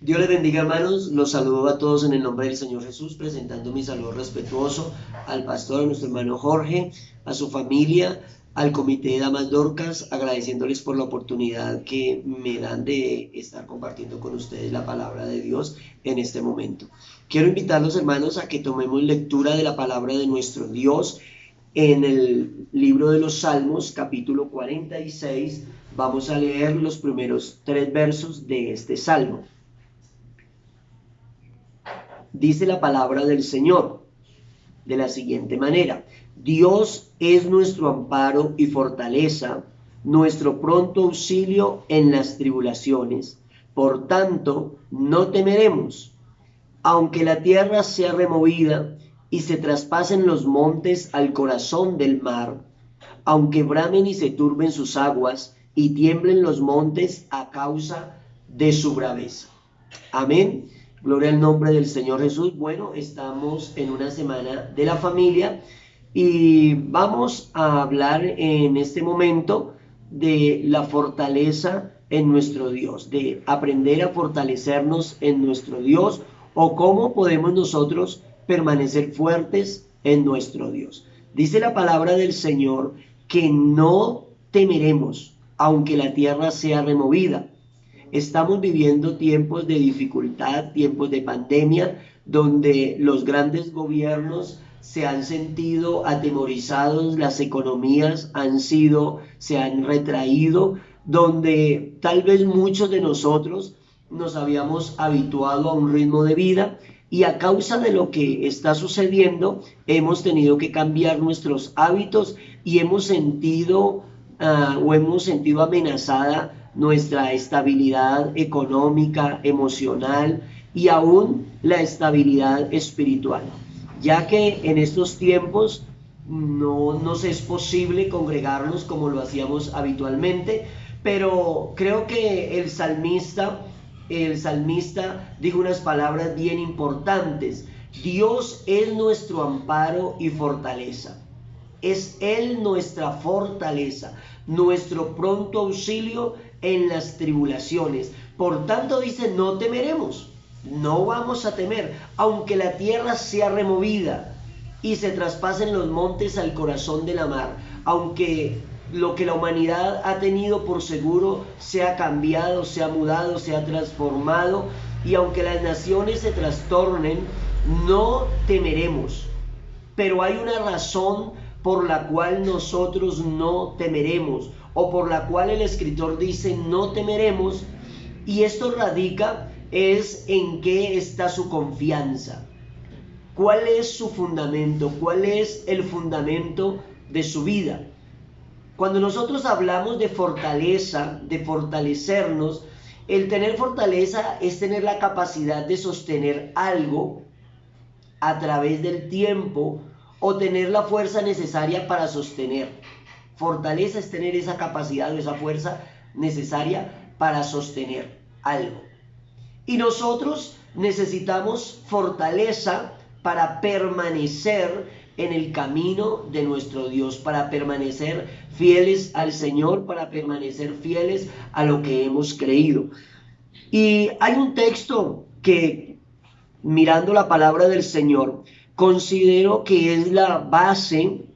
Dios les bendiga, hermanos. Los saludo a todos en el nombre del Señor Jesús, presentando mi saludo respetuoso al pastor, a nuestro hermano Jorge, a su familia, al comité de Damas Dorcas, agradeciéndoles por la oportunidad que me dan de estar compartiendo con ustedes la palabra de Dios en este momento. Quiero invitarlos, hermanos, a que tomemos lectura de la palabra de nuestro Dios en el libro de los Salmos, capítulo 46. Vamos a leer los primeros 3 versos de este salmo. Dice la palabra del Señor de la siguiente manera: Dios es nuestro amparo y fortaleza, nuestro pronto auxilio en las tribulaciones. Por tanto, no temeremos, aunque la tierra sea removida y se traspasen los montes al corazón del mar, aunque bramen y se turben sus aguas y tiemblen los montes a causa de su braveza. Amén. Gloria al nombre del Señor Jesús. Bueno, estamos en una semana de la familia y vamos a hablar en este momento de la fortaleza en nuestro Dios, de aprender a fortalecernos en nuestro Dios, o cómo podemos nosotros permanecer fuertes en nuestro Dios. Dice la palabra del Señor que no temeremos, aunque la tierra sea removida. Estamos viviendo tiempos de dificultad, tiempos de pandemia, donde los grandes gobiernos se han sentido atemorizados, las economías se han retraído, donde tal vez muchos de nosotros nos habíamos habituado a un ritmo de vida y a causa de lo que está sucediendo hemos tenido que cambiar nuestros hábitos y hemos sentido amenazada nuestra estabilidad económica, emocional y aún la estabilidad espiritual, ya que en estos tiempos no nos es posible congregarnos como lo hacíamos habitualmente, pero creo que el salmista dijo unas palabras bien importantes: Dios es nuestro amparo y fortaleza. Es Él nuestra fortaleza, nuestro pronto auxilio en las tribulaciones. Por tanto dice, no temeremos, no vamos a temer, aunque la tierra sea removida y se traspasen los montes al corazón de la mar, aunque lo que la humanidad ha tenido por seguro sea cambiado, sea mudado, sea transformado, y aunque las naciones se trastornen, no temeremos. Pero hay una razón por la cual nosotros no temeremos, o por la cual el escritor dice no temeremos, y esto radica es en qué está su confianza. ¿Cuál es su fundamento? ¿Cuál es el fundamento de su vida? Cuando nosotros hablamos de fortaleza, de fortalecernos, el tener fortaleza es tener la capacidad de sostener algo a través del tiempo, o tener la fuerza necesaria para sostener. Fortaleza es tener esa capacidad o esa fuerza necesaria para sostener algo. Y nosotros necesitamos fortaleza para permanecer en el camino de nuestro Dios, para permanecer fieles al Señor, para permanecer fieles a lo que hemos creído. Y hay un texto que, mirando la palabra del Señor, considero que es la base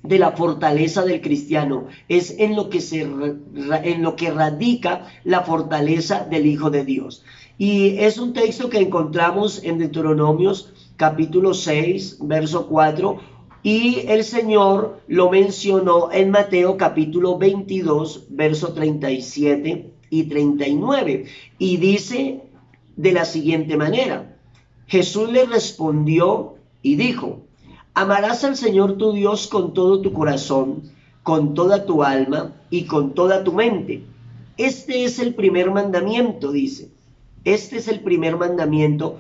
de la fortaleza del cristiano, es en lo que radica la fortaleza del Hijo de Dios. Y es un texto que encontramos en Deuteronomios capítulo 6, verso 4, y el Señor lo mencionó en Mateo capítulo 22, verso 37 y 39, y dice de la siguiente manera: Jesús le respondió y dijo: amarás al Señor tu Dios con todo tu corazón, con toda tu alma y con toda tu mente. Este es el primer mandamiento, dice. Este es el primer mandamiento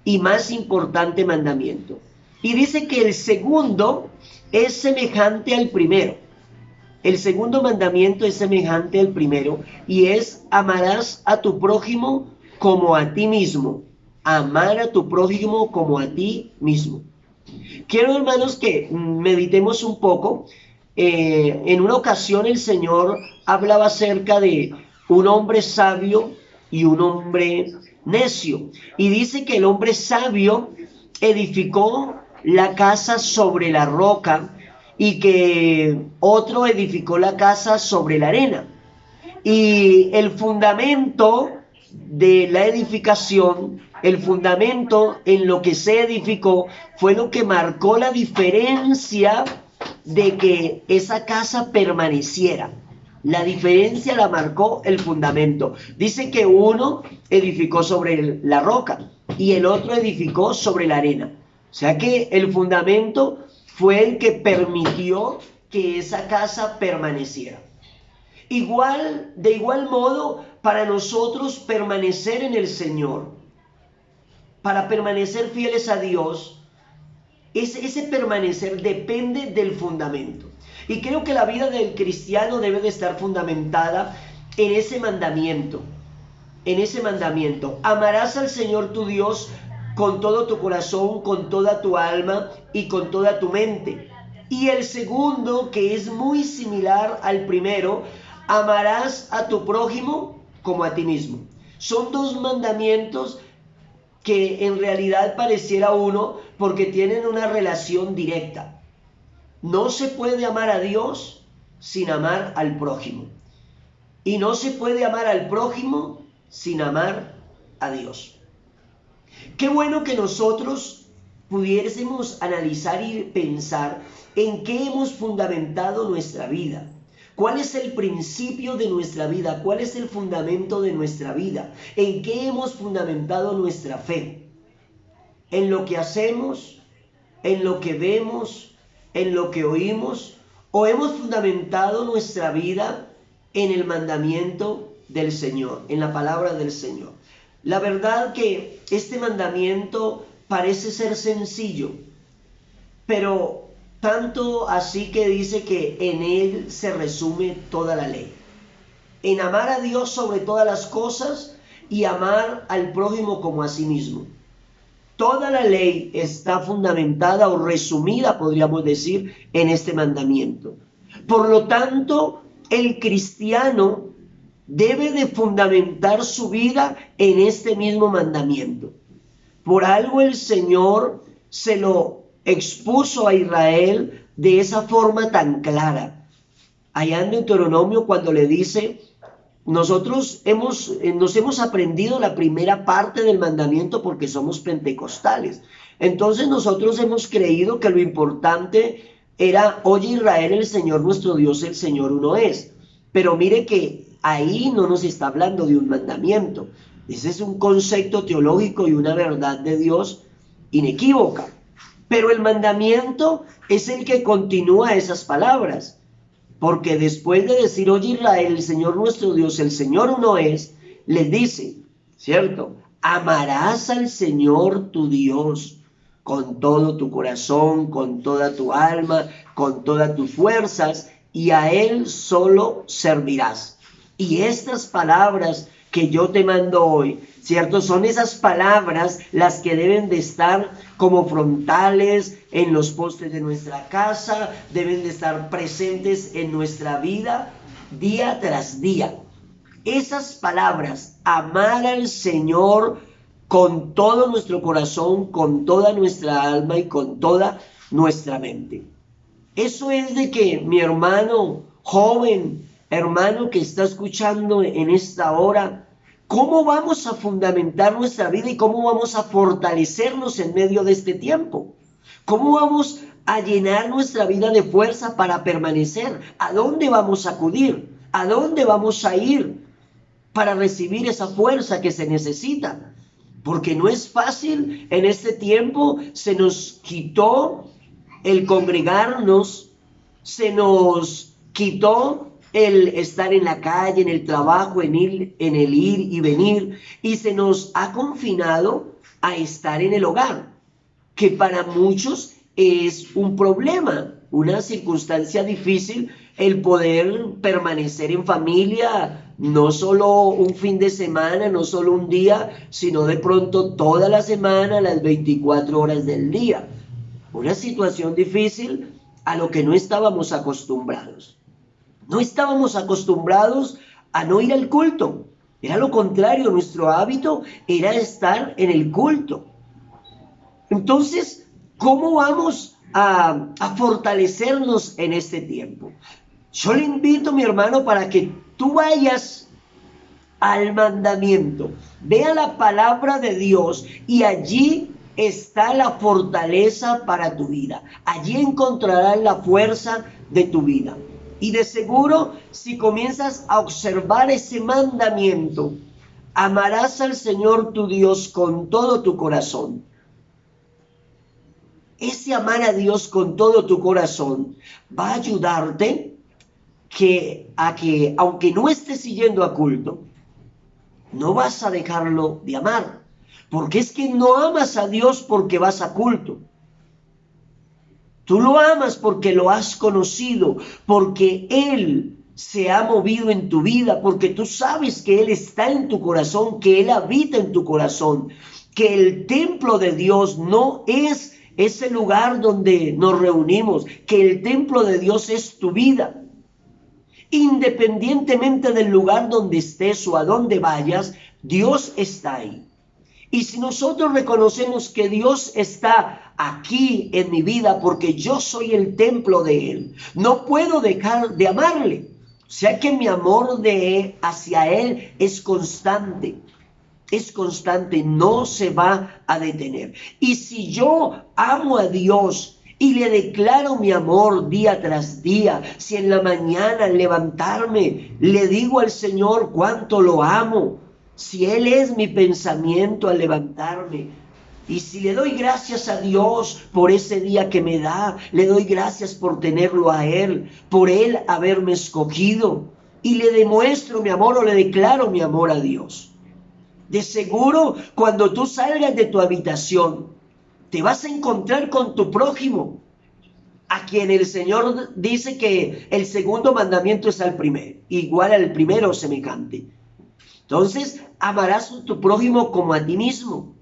y más importante mandamiento. Y dice que el segundo es semejante al primero. El segundo mandamiento es semejante al primero y es: amarás a tu prójimo como a ti mismo. Amar a tu prójimo como a ti mismo. Quiero, hermanos, que meditemos un poco. En una ocasión el Señor hablaba acerca de un hombre sabio y un hombre necio. Y dice que el hombre sabio edificó la casa sobre la roca y que otro edificó la casa sobre la arena. Y el fundamento de la edificación, el fundamento en lo que se edificó, fue lo que marcó la diferencia de que esa casa permaneciera. La diferencia la marcó el fundamento. Dice que uno edificó sobre la roca y el otro edificó sobre la arena. O sea que el fundamento fue el que permitió que esa casa permaneciera. De igual modo, para nosotros permanecer en el Señor, para permanecer fieles a Dios, ese permanecer depende del fundamento. Y creo que la vida del cristiano debe de estar fundamentada en ese mandamiento. En ese mandamiento. Amarás al Señor tu Dios con todo tu corazón, con toda tu alma y con toda tu mente. Y el segundo, que es muy similar al primero, amarás a tu prójimo como a ti mismo. Son dos mandamientos que en realidad pareciera uno porque tienen una relación directa. No se puede amar a Dios sin amar al prójimo. Y no se puede amar al prójimo sin amar a Dios. Qué bueno que nosotros pudiésemos analizar y pensar en qué hemos fundamentado nuestra vida. ¿Cuál es el principio de nuestra vida? ¿Cuál es el fundamento de nuestra vida? ¿En qué hemos fundamentado nuestra fe? ¿En lo que hacemos? ¿En lo que vemos? ¿En lo que oímos? ¿O hemos fundamentado nuestra vida en el mandamiento del Señor, en la palabra del Señor? La verdad que este mandamiento parece ser sencillo, pero tanto así que dice que en él se resume toda la ley. En amar a Dios sobre todas las cosas y amar al prójimo como a sí mismo. Toda la ley está fundamentada o resumida, podríamos decir, en este mandamiento. Por lo tanto, el cristiano debe de fundamentar su vida en este mismo mandamiento. Por algo el Señor se lo expuso a Israel de esa forma tan clara. Allá en Deuteronomio, cuando le dice, nosotros nos hemos aprendido la primera parte del mandamiento porque somos pentecostales. Entonces nosotros hemos creído que lo importante era, oye Israel, el Señor nuestro Dios, el Señor uno es. Pero mire que ahí no nos está hablando de un mandamiento. Ese es un concepto teológico y una verdad de Dios inequívoca. Pero el mandamiento es el que continúa esas palabras. Porque después de decir, oye Israel, el Señor nuestro Dios, el Señor uno es, les dice, ¿cierto? Amarás al Señor tu Dios con todo tu corazón, con toda tu alma, con todas tus fuerzas, y a Él solo servirás. Y estas palabras que yo te mando hoy, ¿cierto? Son esas palabras las que deben de estar como frontales en los postes de nuestra casa, deben de estar presentes en nuestra vida día tras día. Esas palabras, amar al Señor con todo nuestro corazón, con toda nuestra alma y con toda nuestra mente. Eso es de que mi hermano joven, hermano que está escuchando en esta hora, ¿cómo vamos a fundamentar nuestra vida y cómo vamos a fortalecernos en medio de este tiempo? ¿Cómo vamos a llenar nuestra vida de fuerza para permanecer? ¿A dónde vamos a acudir? ¿A dónde vamos a ir para recibir esa fuerza que se necesita? Porque no es fácil en este tiempo, se nos quitó el congregarnos, se nos quitó el estar en la calle, en el trabajo, en el ir y venir, y se nos ha confinado a estar en el hogar, que para muchos es un problema, una circunstancia difícil el poder permanecer en familia, no solo un fin de semana, no solo un día, sino de pronto toda la semana, las 24 horas del día. Una situación difícil a lo que no estábamos acostumbrados. No estábamos acostumbrados a no ir al culto. Era lo contrario, nuestro hábito era estar en el culto. Entonces, ¿cómo vamos a fortalecernos en este tiempo? Yo le invito, mi hermano, para que tú vayas al mandamiento, vea la palabra de Dios y allí está la fortaleza para tu vida. Allí encontrarás la fuerza de tu vida. Y de seguro, si comienzas a observar ese mandamiento, amarás al Señor tu Dios con todo tu corazón. Ese amar a Dios con todo tu corazón va a ayudarte a que, aunque no estés siguiendo a culto, no vas a dejarlo de amar. Porque es que no amas a Dios porque vas a culto. Tú lo amas porque lo has conocido, porque Él se ha movido en tu vida, porque tú sabes que Él está en tu corazón, que Él habita en tu corazón, que el templo de Dios no es ese lugar donde nos reunimos, que el templo de Dios es tu vida. Independientemente del lugar donde estés o a donde vayas, Dios está ahí. Y si nosotros reconocemos que Dios está aquí en mi vida porque yo soy el templo de Él, no puedo dejar de amarle. O sea que mi amor hacia Él es constante, no se va a detener. Y si yo amo a Dios y le declaro mi amor día tras día, si en la mañana al levantarme le digo al Señor cuánto lo amo, si Él es mi pensamiento al levantarme, y si le doy gracias a Dios por ese día que me da, le doy gracias por tenerlo a Él, por Él haberme escogido, y le demuestro mi amor o le declaro mi amor a Dios. De seguro, cuando tú salgas de tu habitación, te vas a encontrar con tu prójimo, a quien el Señor dice que el segundo mandamiento es al primero, igual al primero semejante. Entonces, amarás a tu prójimo como a ti mismo.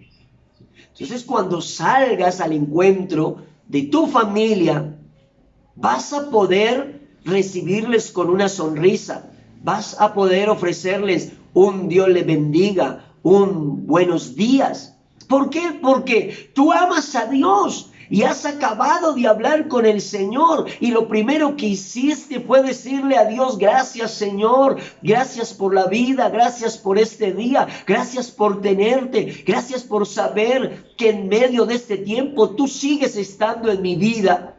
Entonces, cuando salgas al encuentro de tu familia, vas a poder recibirles con una sonrisa, vas a poder ofrecerles un Dios les bendiga, un buenos días. ¿Por qué? Porque tú amas a Dios y has acabado de hablar con el Señor y lo primero que hiciste fue decirle a Dios: gracias, Señor, gracias por la vida, gracias por este día, gracias por tenerte, gracias por saber que en medio de este tiempo tú sigues estando en mi vida.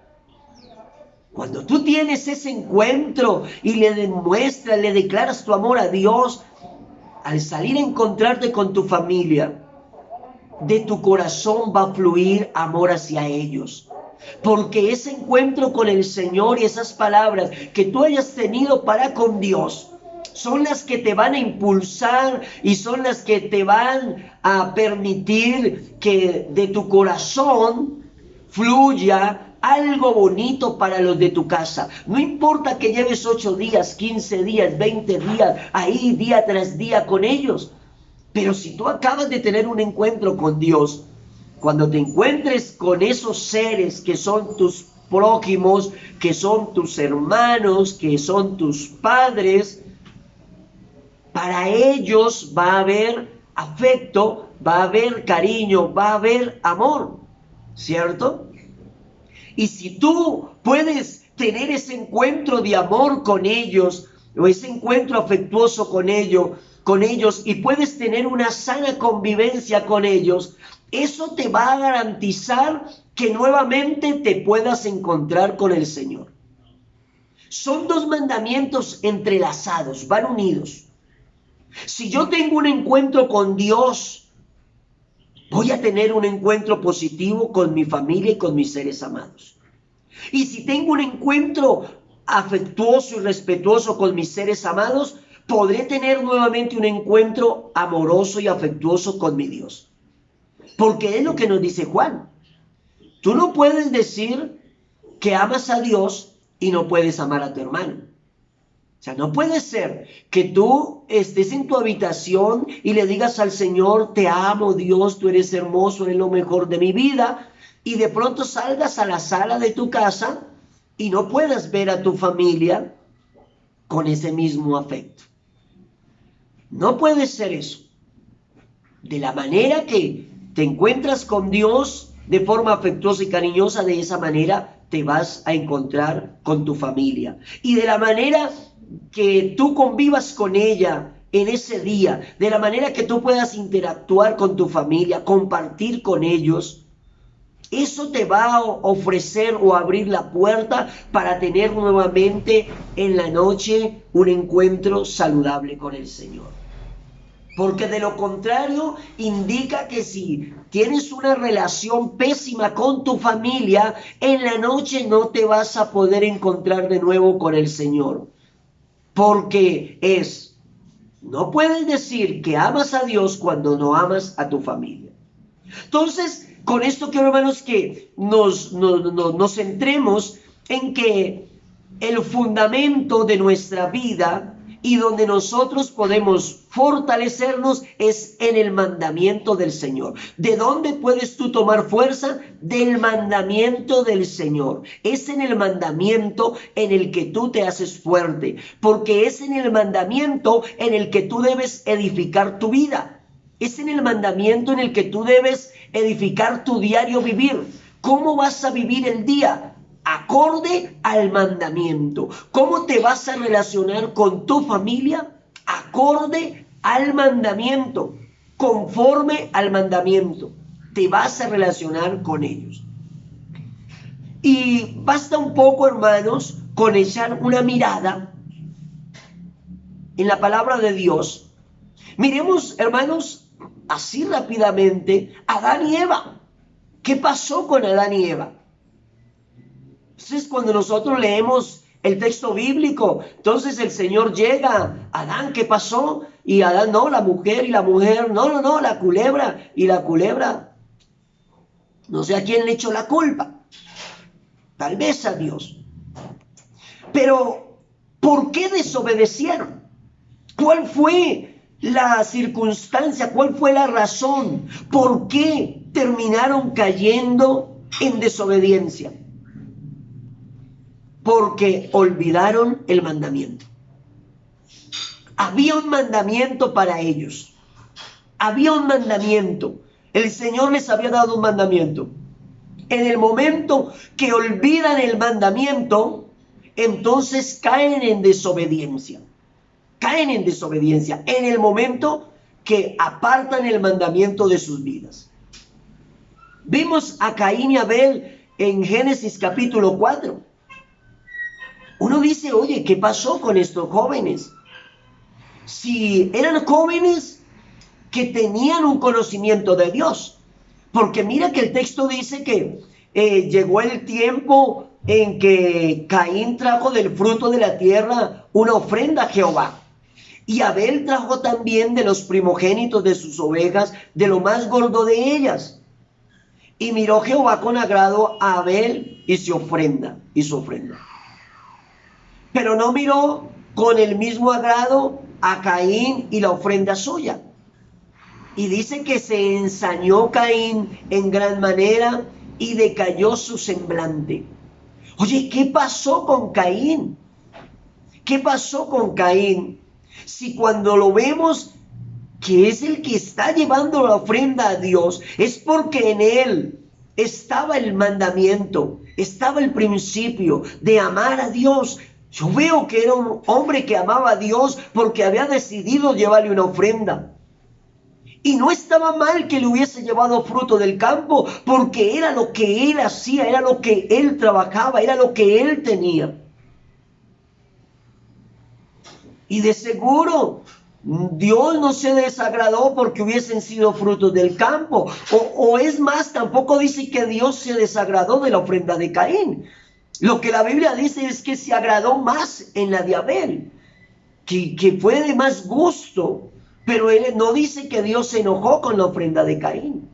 Cuando tú tienes ese encuentro y le demuestras, le declaras tu amor a Dios, al salir a encontrarte con tu familia, de tu corazón va a fluir amor hacia ellos. Porque ese encuentro con el Señor y esas palabras que tú hayas tenido para con Dios son las que te van a impulsar y son las que te van a permitir que de tu corazón fluya algo bonito para los de tu casa. No importa que lleves 8 días, 15 días, 20 días, ahí día tras día con ellos. Pero si tú acabas de tener un encuentro con Dios, cuando te encuentres con esos seres que son tus prójimos, que son tus hermanos, que son tus padres, para ellos va a haber afecto, va a haber cariño, va a haber amor, ¿cierto? Y si tú puedes tener ese encuentro de amor con ellos, o ese encuentro afectuoso con ellos, y puedes tener una sana convivencia con ellos, eso te va a garantizar que nuevamente te puedas encontrar con el Señor. Son 2 mandamientos entrelazados, van unidos. Si yo tengo un encuentro con Dios, voy a tener un encuentro positivo con mi familia y con mis seres amados. Y si tengo un encuentro afectuoso y respetuoso con mis seres amados, podré tener nuevamente un encuentro amoroso y afectuoso con mi Dios. Porque es lo que nos dice Juan. Tú no puedes decir que amas a Dios y no puedes amar a tu hermano. O sea, no puede ser que tú estés en tu habitación y le digas al Señor: te amo, Dios, tú eres hermoso, eres lo mejor de mi vida, y de pronto salgas a la sala de tu casa y no puedas ver a tu familia con ese mismo afecto. No puede ser eso. De la manera que te encuentras con Dios de forma afectuosa y cariñosa, de esa manera te vas a encontrar con tu familia. Y de la manera que tú convivas con ella en ese día, de la manera que tú puedas interactuar con tu familia, compartir con ellos, eso te va a ofrecer o abrir la puerta para tener nuevamente en la noche un encuentro saludable con el Señor. Porque de lo contrario indica que si tienes una relación pésima con tu familia, en la noche no te vas a poder encontrar de nuevo con el Señor. Porque no puedes decir que amas a Dios cuando no amas a tu familia. Entonces, con esto quiero, hermanos, que nos centremos en que el fundamento de nuestra vida y donde nosotros podemos fortalecernos es en el mandamiento del Señor. ¿De dónde puedes tú tomar fuerza? Del mandamiento del Señor. Es en el mandamiento en el que tú te haces fuerte, porque es en el mandamiento en el que tú debes edificar tu vida. Es en el mandamiento en el que tú debes edificar tu diario vivir. ¿Cómo vas a vivir el día? Acorde al mandamiento. ¿Cómo te vas a relacionar con tu familia? Acorde al mandamiento. Conforme al mandamiento. Te vas a relacionar con ellos. Y basta un poco, hermanos, con echar una mirada en la palabra de Dios. Miremos, hermanos, así rápidamente, Adán y Eva. ¿Qué pasó con Adán y Eva? Entonces, cuando nosotros leemos el texto bíblico, entonces el Señor llega, Adán, ¿qué pasó? Y Adán, no, la mujer, y la mujer, no, la culebra, y la culebra, no sé a quién le echó la culpa, tal vez a Dios. Pero, ¿por qué desobedecieron? ¿Cuál fue la circunstancia? ¿Cuál fue la razón? ¿Por qué terminaron cayendo en desobediencia? Porque olvidaron el mandamiento. Había un mandamiento para ellos. Había un mandamiento. El Señor les había dado un mandamiento. En el momento que olvidan el mandamiento, entonces caen en desobediencia. Caen en desobediencia en el momento que apartan el mandamiento de sus vidas. Vimos a Caín y Abel en Génesis capítulo 4. Uno dice, oye, ¿qué pasó con estos jóvenes? Si eran jóvenes que tenían un conocimiento de Dios. Porque mira que el texto dice que llegó el tiempo en que Caín trajo del fruto de la tierra una ofrenda a Jehová. Y Abel trajo también de los primogénitos de sus ovejas, de lo más gordo de ellas. Y miró Jehová con agrado a Abel y su ofrenda. Pero no miró con el mismo agrado a Caín y la ofrenda suya. Y dice que se ensañó Caín en gran manera y decayó su semblante. Oye, ¿qué pasó con Caín? ¿Qué pasó con Caín? Si cuando lo vemos que es el que está llevando la ofrenda a Dios, es porque en él estaba el mandamiento, estaba el principio de amar a Dios. Yo veo que era un hombre que amaba a Dios porque había decidido llevarle una ofrenda. Y no estaba mal que le hubiese llevado fruto del campo, porque era lo que él hacía, era lo que él trabajaba, era lo que él tenía. Y de seguro Dios no se desagradó porque hubiesen sido frutos del campo. O es más, tampoco dice que Dios se desagradó de la ofrenda de Caín. Lo que la Biblia dice es que se agradó más en la de Abel, que fue de más gusto. Pero él no dice que Dios se enojó con la ofrenda de Caín.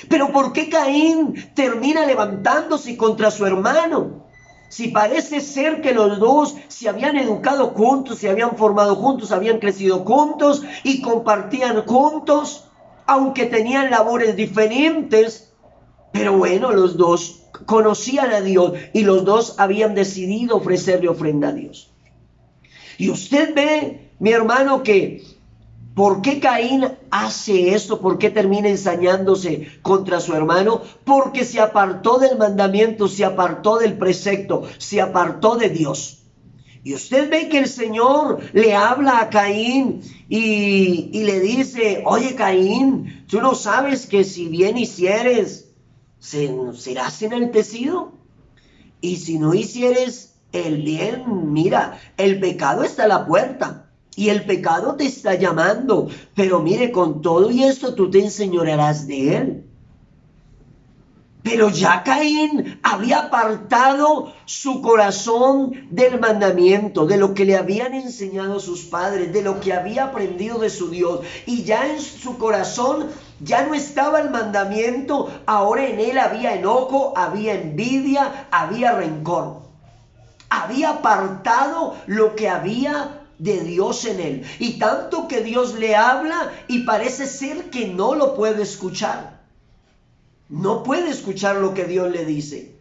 Pero ¿por qué Caín termina levantándose contra su hermano? Si parece ser que los dos se habían educado juntos, se habían formado juntos, habían crecido juntos y compartían juntos, aunque tenían labores diferentes. Pero bueno, los dos conocían a Dios y los dos habían decidido ofrecerle ofrenda a Dios. Y usted ve, mi hermano, que ¿Por qué Caín hace esto? ¿Por qué termina ensañándose contra su hermano? Porque se apartó del mandamiento, se apartó del precepto, se apartó de Dios. Y usted ve que el Señor le habla a Caín y le dice, oye Caín, ¿tú no sabes que si bien hicieres, serás enaltecido? Y si no hicieres el bien, mira, el pecado está a la puerta. Y el pecado te está llamando, pero mire, con todo y esto tú te enseñorearás de él. Pero ya Caín había apartado su corazón del mandamiento, de lo que le habían enseñado sus padres, de lo que había aprendido de su Dios. Y ya en su corazón ya no estaba el mandamiento, ahora en él había enojo, había envidia, había rencor. Había apartado lo que había de Dios en él. Y tanto que Dios le habla y parece ser que no lo puede escuchar. No puede escuchar lo que Dios le dice.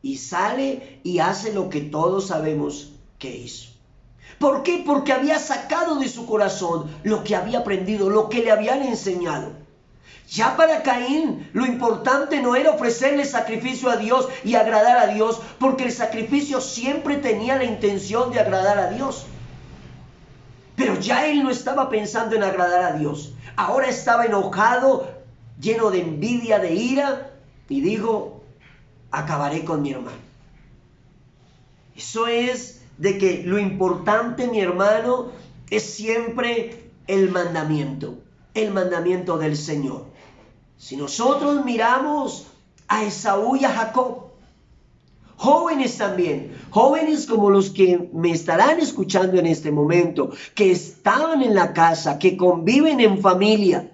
Y sale y hace lo que todos sabemos que hizo. ¿Por qué? Porque había sacado de su corazón lo que había aprendido, lo que le habían enseñado. Ya para Caín lo importante no era ofrecerle sacrificio a Dios y agradar a Dios, porque el sacrificio siempre tenía la intención de agradar a Dios. Pero ya él no estaba pensando en agradar a Dios. Ahora estaba enojado, lleno de envidia, de ira, y dijo, acabaré con mi hermano. Eso es de que lo importante, mi hermano, es siempre el mandamiento del Señor. Si nosotros miramos a Esaú y a Jacob, jóvenes también, jóvenes como los que me estarán escuchando en este momento, que estaban en la casa, que conviven en familia.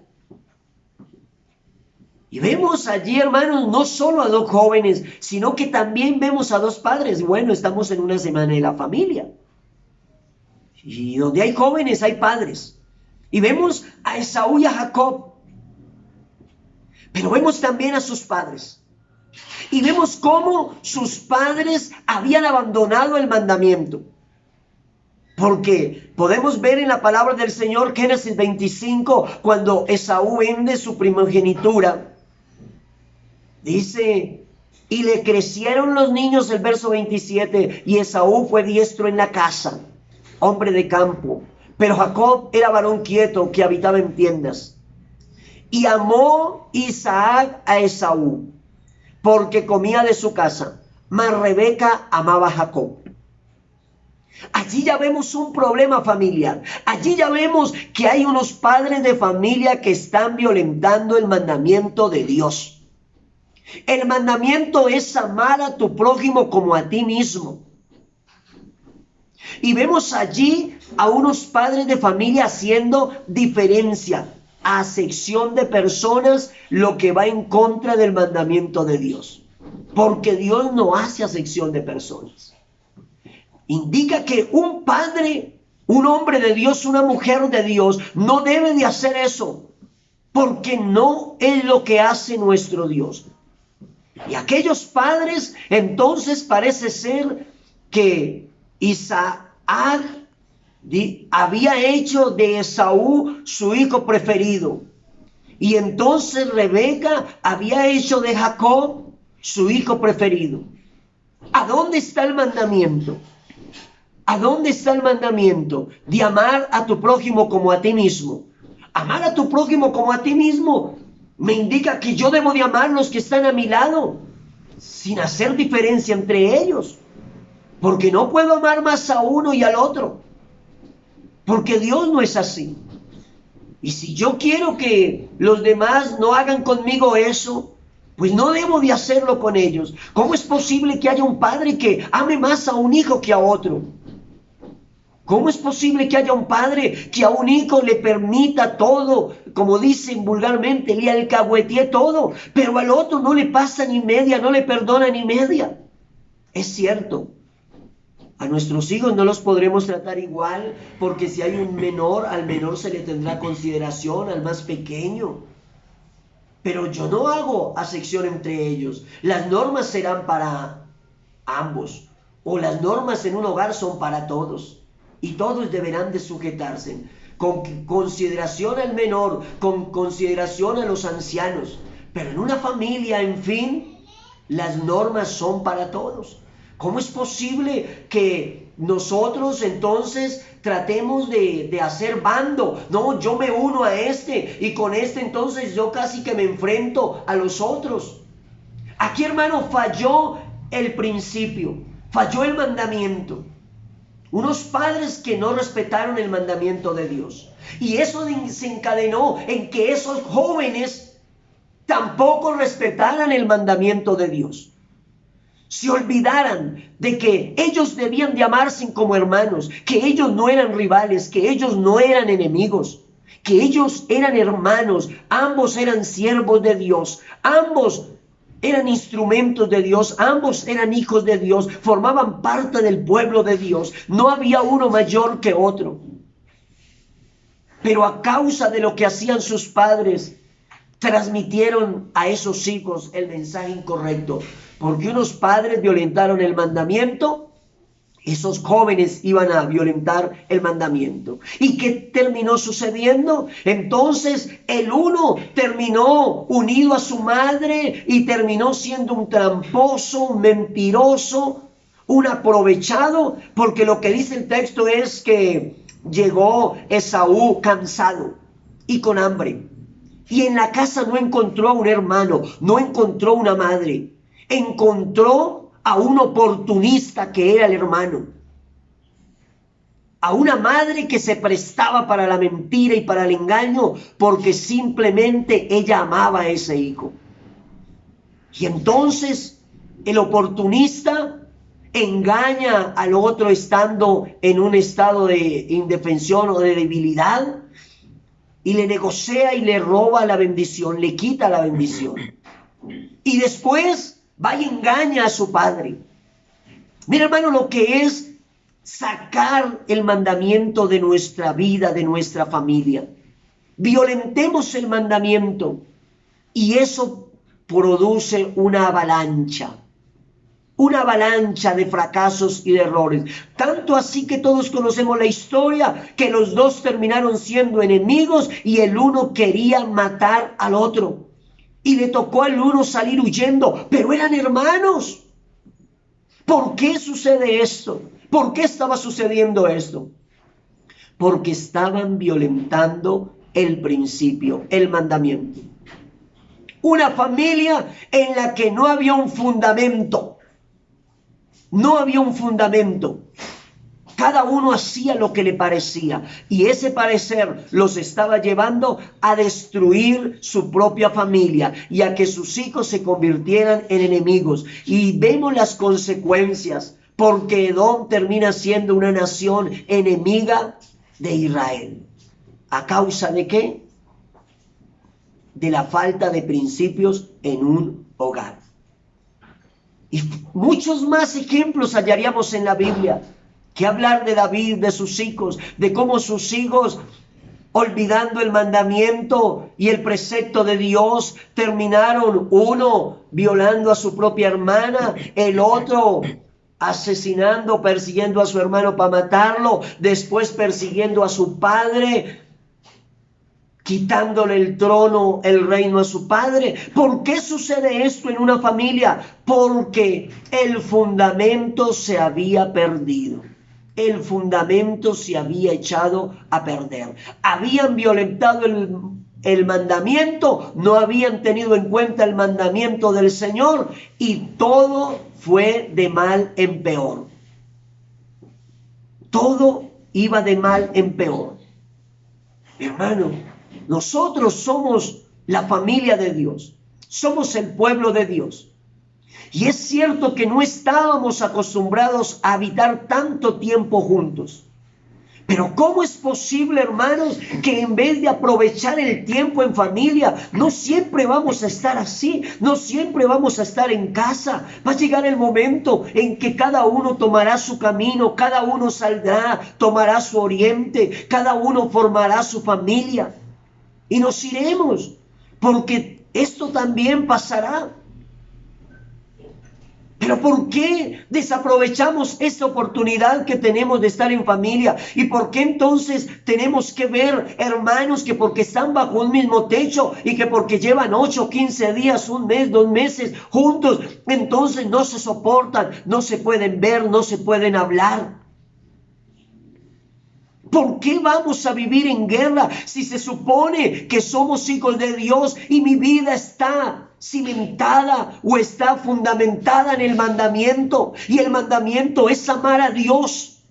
Y vemos allí, hermanos, no solo a dos jóvenes, sino que también vemos a dos padres. Bueno, estamos en una semana de la familia. Y donde hay jóvenes hay padres. Y vemos a Esaú y a Jacob. Pero vemos también a sus padres. Y vemos cómo sus padres habían abandonado el mandamiento. Porque podemos ver en la palabra del Señor, Génesis 25, cuando Esaú vende su primogenitura. Dice, y le crecieron los niños, el verso 27, y Esaú fue diestro en la casa, hombre de campo. Pero Jacob era varón quieto que habitaba en tiendas. Y amó Isaac a Esaú, porque comía de su casa, mas Rebeca amaba a Jacob. Allí ya vemos un problema familiar. Allí ya vemos que hay unos padres de familia que están violentando el mandamiento de Dios. El mandamiento es amar a tu prójimo como a ti mismo. Y vemos allí a unos padres de familia haciendo diferencia, acepción de personas, lo que va en contra del mandamiento de Dios. Porque Dios no hace acepción de personas. Indica que un padre, un hombre de Dios, una mujer de Dios, no debe de hacer eso, porque no es lo que hace nuestro Dios. Y aquellos padres, entonces parece ser que Isaac había hecho de Esaú su hijo preferido. Y entonces Rebeca había hecho de Jacob su hijo preferido. ¿A dónde está el mandamiento? ¿A dónde está el mandamiento de amar a tu prójimo como a ti mismo? Amar a tu prójimo como a ti mismo me indica que yo debo de amar a los que están a mi lado, sin hacer diferencia entre ellos. Porque no puedo amar más a uno y al otro. Porque Dios no es así. Y si yo quiero que los demás no hagan conmigo eso, pues no debo de hacerlo con ellos. ¿Cómo es posible que haya un padre que ame más a un hijo que a otro? ¿Cómo es posible que haya un padre que a un hijo le permita todo, como dicen vulgarmente, le alcahuetee todo, pero al otro no le pasa ni media, no le perdona ni media? Es cierto, a nuestros hijos no los podremos tratar igual, porque si hay un menor, al menor se le tendrá consideración, al más pequeño. Pero yo no hago acepción entre ellos. Las normas serán para ambos, o las normas en un hogar son para todos. Y todos deberán de sujetarse. con consideración al menor, con consideración a los ancianos. Pero en una familia, en fin, las normas son para todos. ¿Cómo es posible que nosotros entonces tratemos de hacer bando? No, yo me uno a este y con este entonces yo casi que me enfrento a los otros. Aquí, hermano, falló el principio, falló el mandamiento. Unos padres que no respetaron el mandamiento de Dios. Y eso desencadenó en que esos jóvenes tampoco respetaran el mandamiento de Dios. Se olvidaran de que ellos debían de amarse como hermanos, que ellos no eran rivales, que ellos no eran enemigos, que ellos eran hermanos, ambos eran siervos de Dios, ambos eran instrumentos de Dios, ambos eran hijos de Dios, formaban parte del pueblo de Dios, no había uno mayor que otro. Pero a causa de lo que hacían sus padres, transmitieron a esos hijos el mensaje incorrecto. Porque unos padres violentaron el mandamiento, esos jóvenes iban a violentar el mandamiento. ¿Y qué terminó sucediendo? Entonces el uno terminó unido a su madre y terminó siendo un tramposo, un mentiroso, un aprovechado, porque lo que dice el texto es que llegó Esaú cansado y con hambre. Y en la casa no encontró a un hermano, no encontró una madre. Encontró a un oportunista que era el hermano. A una madre que se prestaba para la mentira y para el engaño porque simplemente ella amaba a ese hijo. Y entonces el oportunista engaña al otro estando en un estado de indefensión o de debilidad y le negocia y le roba la bendición, le quita la bendición. Y después va y engaña a su padre. Mira, hermano, lo que es sacar el mandamiento de nuestra vida, de nuestra familia. Violentemos el mandamiento y eso produce una avalancha de fracasos y de errores. Tanto así que todos conocemos la historia, que los dos terminaron siendo enemigos y el uno quería matar al otro. Y le tocó al uno salir huyendo, pero eran hermanos. ¿Por qué sucede esto? ¿Por qué estaba sucediendo esto? Porque estaban violentando el principio, el mandamiento. Una familia en la que no había un fundamento. No había un fundamento. Cada uno hacía lo que le parecía y ese parecer los estaba llevando a destruir su propia familia y a que sus hijos se convirtieran en enemigos. Y vemos las consecuencias porque Edom termina siendo una nación enemiga de Israel. ¿A causa de qué? De la falta de principios en un hogar. Y muchos más ejemplos hallaríamos en la Biblia. Que hablar de David, de sus hijos, de cómo sus hijos, olvidando el mandamiento y el precepto de Dios, terminaron uno violando a su propia hermana, el otro asesinando, persiguiendo a su hermano para matarlo, después persiguiendo a su padre, quitándole el trono, el reino a su padre. ¿Por qué sucede esto en una familia? Porque el fundamento se había perdido. El fundamento se había echado a perder. Habían violentado el mandamiento, no habían tenido en cuenta el mandamiento del Señor y todo fue de mal en peor. Todo iba de mal en peor. Hermano, nosotros somos la familia de Dios, somos el pueblo de Dios. Y es cierto que no estábamos acostumbrados a habitar tanto tiempo juntos. Pero ¿cómo es posible, hermanos, que en vez de aprovechar el tiempo en familia, no siempre vamos a estar así, no siempre vamos a estar en casa? Va a llegar el momento en que cada uno tomará su camino, cada uno saldrá, tomará su oriente, cada uno formará su familia. Y nos iremos, porque esto también pasará. Pero ¿por qué desaprovechamos esta oportunidad que tenemos de estar en familia? ¿Y por qué entonces tenemos que ver hermanos que porque están bajo un mismo techo y que porque llevan 8, 15 días, un mes, 2 meses juntos, entonces no se soportan, no se pueden ver, no se pueden hablar? ¿Por qué vamos a vivir en guerra si se supone que somos hijos de Dios y mi vida está cimentada o está fundamentada en el mandamiento? Y el mandamiento es amar a Dios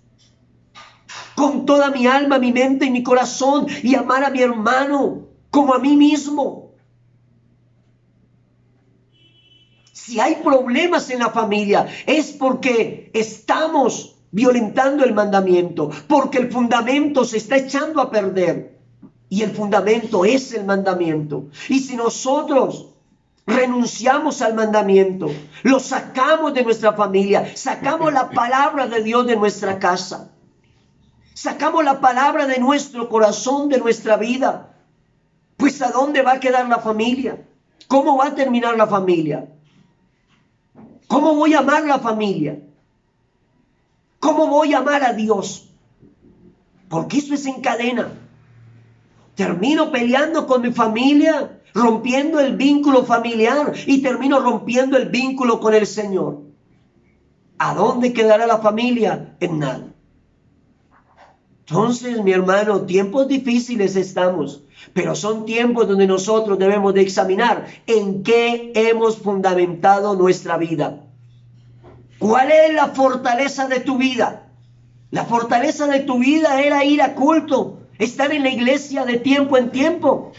con toda mi alma, mi mente y mi corazón, y amar a mi hermano como a mí mismo. Si hay problemas en la familia, es porque estamos violentando el mandamiento, porque el fundamento se está echando a perder. Y el fundamento es el mandamiento. Y si nosotros renunciamos al mandamiento, lo sacamos de nuestra familia, sacamos la palabra de Dios de nuestra casa, sacamos la palabra de nuestro corazón, de nuestra vida, pues ¿a dónde va a quedar la familia? ¿Cómo va a terminar la familia? ¿Cómo voy a amar la familia? ¿Cómo voy a amar a Dios? Porque eso es en cadena. Termino peleando con mi familia, rompiendo el vínculo familiar y termino rompiendo el vínculo con el Señor. ¿A dónde quedará la familia? En nada. Entonces, mi hermano, tiempos difíciles estamos, pero son tiempos donde nosotros debemos de examinar en qué hemos fundamentado nuestra vida. ¿Cuál es la fortaleza de tu vida? La fortaleza de tu vida era ir a culto, estar en la iglesia de tiempo en tiempo.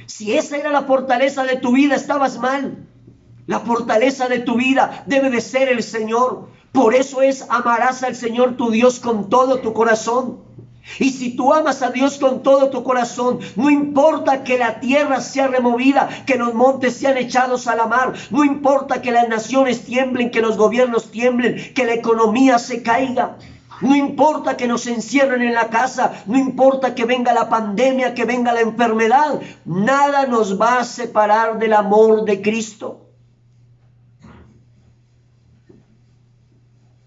Si esa era la fortaleza de tu vida, estabas mal. La fortaleza de tu vida debe de ser el Señor. Por eso amarás al Señor tu Dios con todo tu corazón. Y si tú amas a Dios con todo tu corazón, no importa que la tierra sea removida, que los montes sean echados a la mar, no importa que las naciones tiemblen, que los gobiernos tiemblen, que la economía se caiga, no importa que nos encierren en la casa, no importa que venga la pandemia, que venga la enfermedad, nada nos va a separar del amor de Cristo.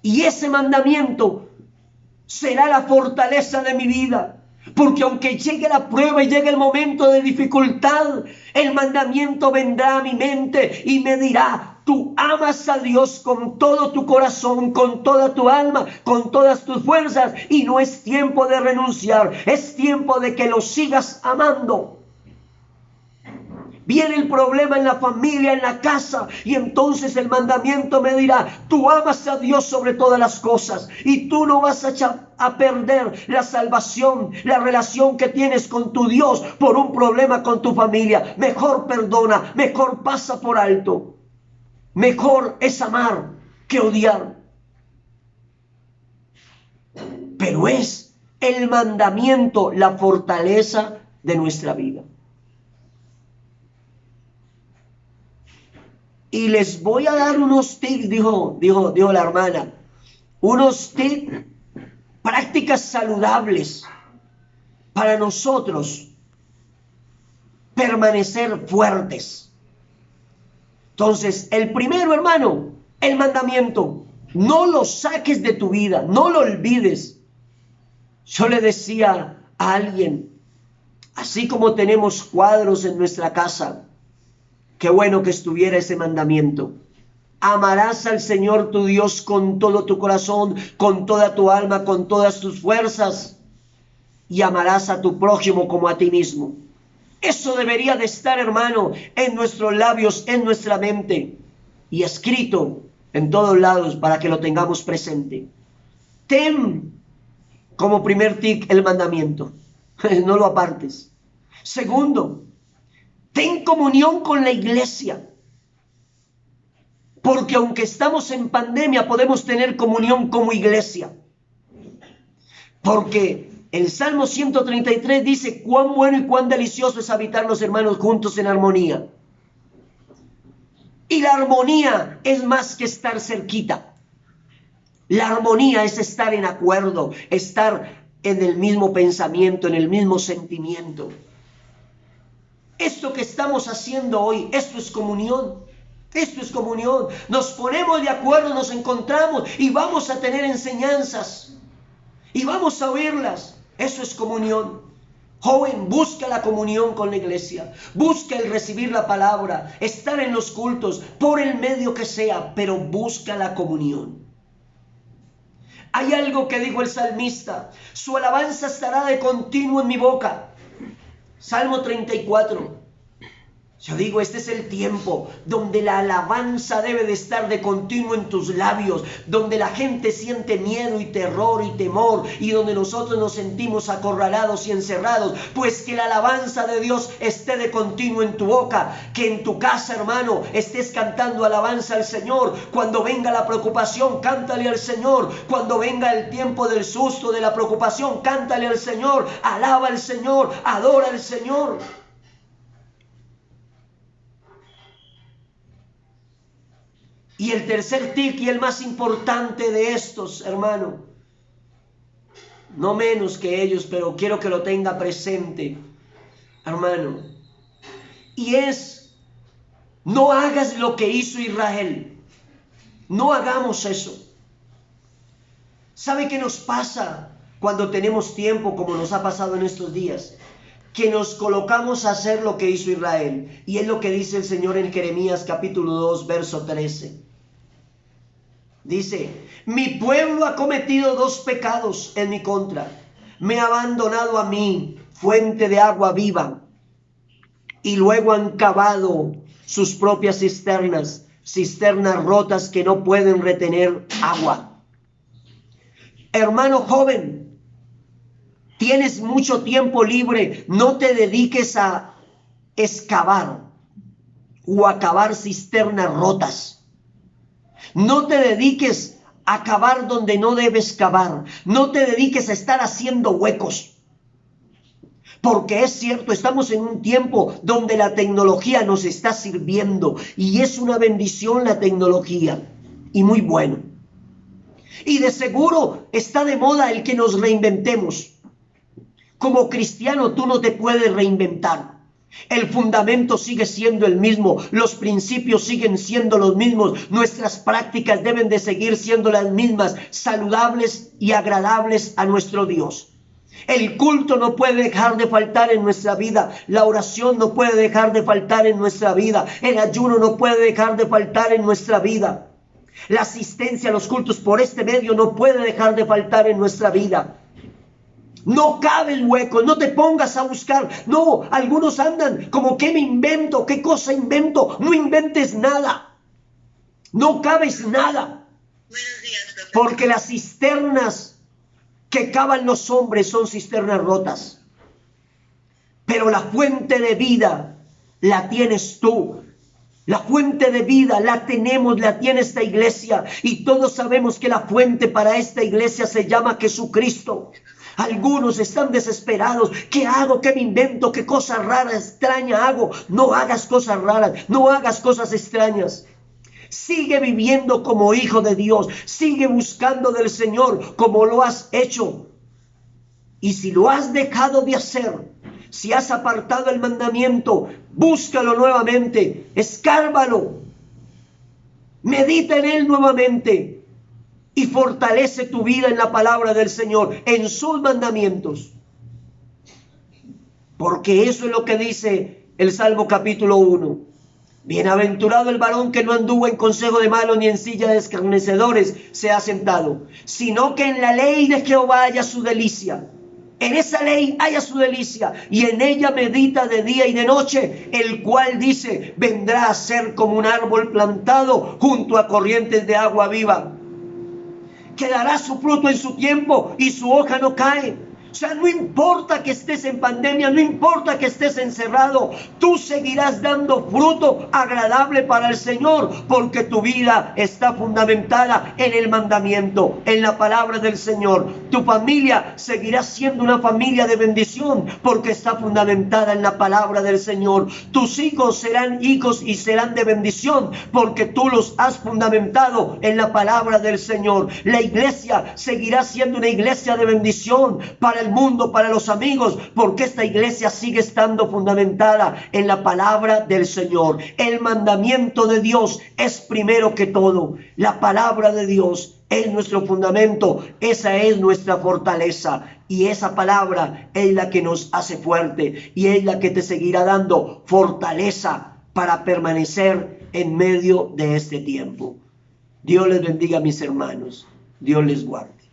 Y ese mandamiento será la fortaleza de mi vida. Porque aunque llegue la prueba y llegue el momento de dificultad, el mandamiento vendrá a mi mente y me dirá: tú amas a Dios con todo tu corazón, con toda tu alma, con todas tus fuerzas, y no es tiempo de renunciar, es tiempo de que lo sigas amando. Viene el problema en la familia, en la casa, y entonces el mandamiento me dirá: tú amas a Dios sobre todas las cosas y tú no vas a perder la salvación, la relación que tienes con tu Dios por un problema con tu familia. Mejor perdona, mejor pasa por alto. Mejor es amar que odiar. Pero es el mandamiento la fortaleza de nuestra vida. Y les voy a dar unos tips, dijo la hermana, unos tips, prácticas saludables para nosotros permanecer fuertes. Entonces, el primero, hermano, el mandamiento, no lo saques de tu vida, no lo olvides. Yo le decía a alguien, así como tenemos cuadros en nuestra casa, qué bueno que estuviera ese mandamiento. Amarás al Señor tu Dios con todo tu corazón, con toda tu alma, con todas tus fuerzas, y amarás a tu prójimo como a ti mismo. Eso debería de estar, hermano, en nuestros labios, en nuestra mente, y escrito en todos lados para que lo tengamos presente. Ten como primer tip el mandamiento, no lo apartes. Segundo, ten comunión con la iglesia. Porque aunque estamos en pandemia, podemos tener comunión como iglesia. Porque el Salmo 133 dice: cuán bueno y cuán delicioso es habitar los hermanos juntos en armonía. Y la armonía es más que estar cerquita. La armonía es estar en acuerdo, estar en el mismo pensamiento, en el mismo sentimiento. Esto que estamos haciendo hoy, esto es comunión. Esto es comunión. Nos ponemos de acuerdo, nos encontramos y vamos a tener enseñanzas y vamos a oírlas. Eso es comunión. Joven, busca la comunión con la iglesia. Busca el recibir la palabra, estar en los cultos, por el medio que sea, pero busca la comunión. Hay algo que dijo el salmista: su alabanza estará de continuo en mi boca. Salmo 34. Yo digo, este es el tiempo donde la alabanza debe de estar de continuo en tus labios, donde la gente siente miedo y terror y temor, y donde nosotros nos sentimos acorralados y encerrados. Pues que la alabanza de Dios esté de continuo en tu boca, que en tu casa, hermano, estés cantando alabanza al Señor. Cuando venga la preocupación, cántale al Señor. Cuando venga el tiempo del susto, de la preocupación, cántale al Señor. Alaba al Señor, adora al Señor. Y el tercer tic, y el más importante de estos, hermano, no menos que ellos, pero quiero que lo tenga presente, hermano, y es: no hagas lo que hizo Israel. No hagamos eso. ¿Sabe qué nos pasa cuando tenemos tiempo, como nos ha pasado en estos días? Que nos colocamos a hacer lo que hizo Israel. Y es lo que dice el Señor en Jeremías capítulo 2, verso 13. Dice: mi pueblo ha cometido dos pecados en mi contra. Me ha abandonado a mí, fuente de agua viva, y luego han cavado sus propias cisternas, cisternas rotas que no pueden retener agua. Hermano joven, tienes mucho tiempo libre. No te dediques a excavar o a cavar cisternas rotas. No te dediques a cavar donde no debes cavar. No te dediques a estar haciendo huecos. Porque es cierto, estamos en un tiempo donde la tecnología nos está sirviendo. Y es una bendición la tecnología. Y muy bueno. Y de seguro está de moda el que nos reinventemos. Como cristiano tú no te puedes reinventar. El fundamento sigue siendo el mismo, los principios siguen siendo los mismos, nuestras prácticas deben de seguir siendo las mismas, saludables y agradables a nuestro Dios. El culto no puede dejar de faltar en nuestra vida, la oración no puede dejar de faltar en nuestra vida, el ayuno no puede dejar de faltar en nuestra vida, la asistencia a los cultos por este medio no puede dejar de faltar en nuestra vida. No cabe el hueco, no te pongas a buscar. No, algunos andan como: ¿qué me invento? ¿Qué cosa invento? No inventes nada. No cabes nada. Buenos días, profesor. Porque las cisternas que cavan los hombres son cisternas rotas. Pero la fuente de vida la tienes tú. La fuente de vida la tenemos, la tiene esta iglesia. Y todos sabemos que la fuente para esta iglesia se llama Jesucristo. Algunos están desesperados. ¿Qué hago? ¿Qué me invento? ¿Qué cosa rara, extraña hago? No hagas cosas raras, no hagas cosas extrañas. Sigue viviendo como hijo de Dios. Sigue buscando del Señor como lo has hecho. Y si lo has dejado de hacer, si has apartado el mandamiento, búscalo nuevamente, escárvalo, medita en él nuevamente. Y fortalece tu vida en la palabra del Señor, en sus mandamientos. Porque eso es lo que dice el Salmo capítulo 1. Bienaventurado el varón que no anduvo en consejo de malos, ni en silla de escarnecedores se ha sentado, sino que en la ley de Jehová haya su delicia. En esa ley haya su delicia, y en ella medita de día y de noche, el cual dice: vendrá a ser como un árbol plantado junto a corrientes de agua viva, que dará su fruto en su tiempo y su hoja no cae. O sea, no importa que estés en pandemia, no importa que estés encerrado, tú seguirás dando fruto agradable para el Señor, porque tu vida está fundamentada en el mandamiento, en la palabra del Señor. Tu familia seguirá siendo una familia de bendición, porque está fundamentada en la palabra del Señor. Tus hijos serán hijos y serán de bendición, porque tú los has fundamentado en la palabra del Señor. La iglesia seguirá siendo una iglesia de bendición para el mundo, para los amigos, porque esta iglesia sigue estando fundamentada en la palabra del Señor. El mandamiento de Dios es primero que todo. La palabra de Dios es nuestro fundamento, esa es nuestra fortaleza, y esa palabra es la que nos hace fuerte y es la que te seguirá dando fortaleza para permanecer en medio de este tiempo. Dios les bendiga, mis hermanos. Dios les guarde.